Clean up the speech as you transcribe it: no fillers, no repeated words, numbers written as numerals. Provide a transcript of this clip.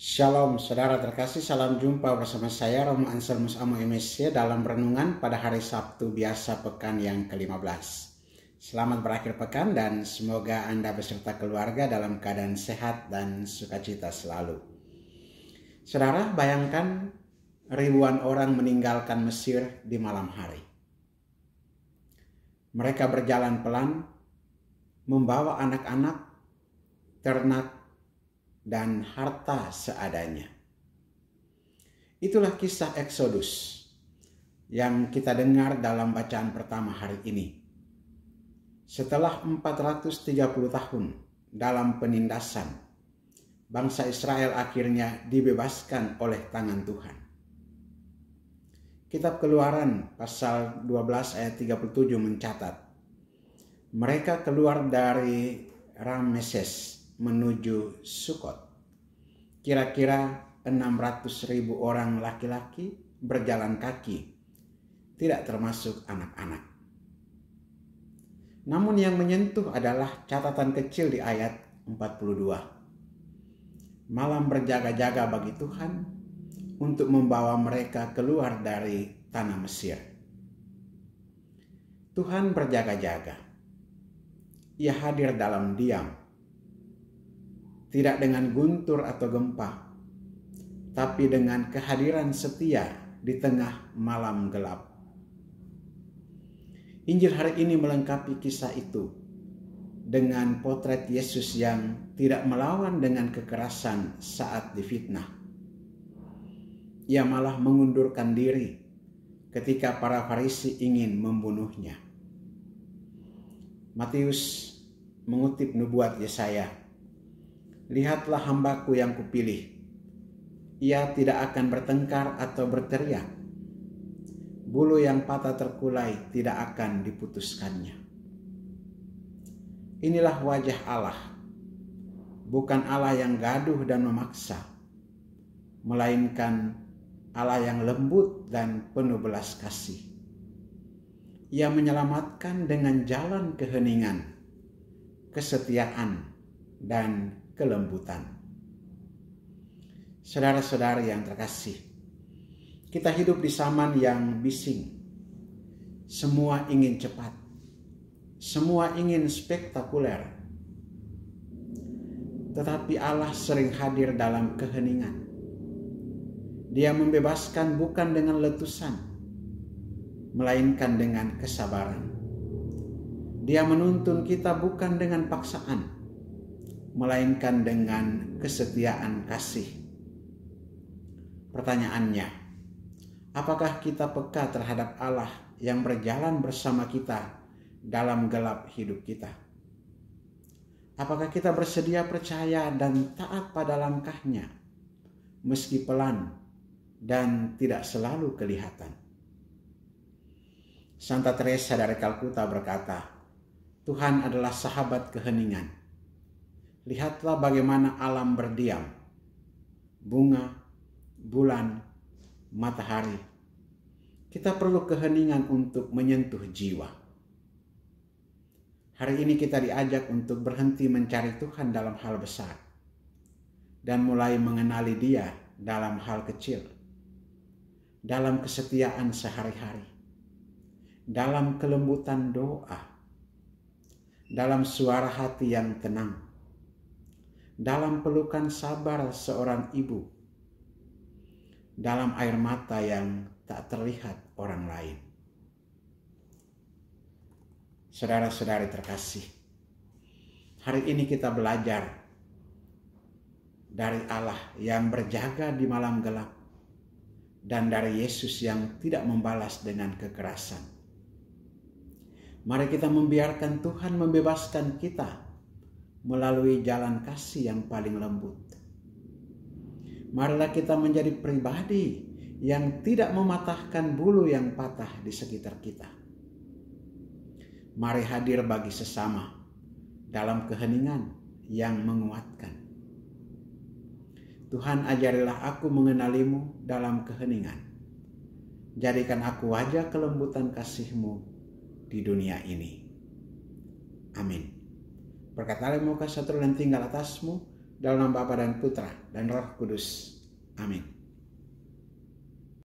Shalom saudara terkasih, salam jumpa bersama saya Romo Anselmus Amo MSC dalam renungan pada hari Sabtu biasa pekan yang ke-15. Selamat berakhir pekan dan semoga Anda beserta keluarga dalam keadaan sehat dan sukacita selalu. Saudara, bayangkan ribuan orang meninggalkan Mesir di malam hari. Mereka berjalan pelan, membawa anak-anak, ternak, dan harta seadanya. Itulah kisah Eksodus yang kita dengar dalam bacaan pertama hari ini. Setelah 430 tahun dalam penindasan, bangsa Israel akhirnya dibebaskan oleh tangan Tuhan. Kitab Keluaran pasal 12 ayat 37 mencatat, mereka keluar dari Rameses menuju Sukot. Kira-kira 600.000 orang laki-laki berjalan kaki, tidak termasuk anak-anak. Namun yang menyentuh adalah catatan kecil di ayat 42. Malam berjaga-jaga bagi Tuhan untuk membawa mereka keluar dari tanah Mesir. Tuhan berjaga-jaga. Ia hadir dalam diam. Tidak dengan guntur atau gempa, tapi dengan kehadiran setia di tengah malam gelap. Injil hari ini melengkapi kisah itu dengan potret Yesus yang tidak melawan dengan kekerasan saat difitnah. Ia malah mengundurkan diri ketika para Farisi ingin membunuhnya. Matius mengutip nubuat Yesaya, "Lihatlah hambaku yang kupilih. Ia tidak akan bertengkar atau berteriak. Bulu yang patah terkulai tidak akan diputuskannya." Inilah wajah Allah. Bukan Allah yang gaduh dan memaksa, melainkan Allah yang lembut dan penuh belas kasih. Ia menyelamatkan dengan jalan keheningan, kesetiaan, dan kelembutan. Saudara-saudari yang terkasih, kita hidup di zaman yang bising. Semua ingin cepat, semua ingin spektakuler. Tetapi Allah sering hadir dalam keheningan. Dia membebaskan bukan dengan letusan, melainkan dengan kesabaran. Dia menuntun kita bukan dengan paksaan, melainkan dengan kesetiaan kasih. Pertanyaannya, apakah kita peka terhadap Allah yang berjalan bersama kita dalam gelap hidup kita? Apakah kita bersedia percaya dan taat pada langkahnya, meski pelan dan tidak selalu kelihatan? Santa Teresa dari Kalkuta berkata, Tuhan adalah sahabat keheningan. Lihatlah bagaimana alam berdiam. Bunga, bulan, matahari. Kita perlu keheningan untuk menyentuh jiwa. Hari ini kita diajak untuk berhenti mencari Tuhan dalam hal besar dan mulai mengenali Dia dalam hal kecil, dalam kesetiaan sehari-hari, dalam kelembutan doa, dalam suara hati yang tenang, dalam pelukan sabar seorang ibu, dalam air mata yang tak terlihat orang lain. Saudara-saudari terkasih, hari ini kita belajar dari Allah yang berjaga di malam gelap dan dari Yesus yang tidak membalas dengan kekerasan. Mari kita membiarkan Tuhan membebaskan kita melalui jalan kasih yang paling lembut. Marilah kita menjadi pribadi yang tidak mematahkan bulu yang patah di sekitar kita. Mari hadir bagi sesama dalam keheningan yang menguatkan. Tuhan, ajarilah aku mengenalimu dalam keheningan. Jadikan aku wajah kelembutan kasih-Mu di dunia ini. Amin. Berkat Allah muka satu dan tinggal atasmu dalam nama Bapa dan Putra dan Roh Kudus. Amin.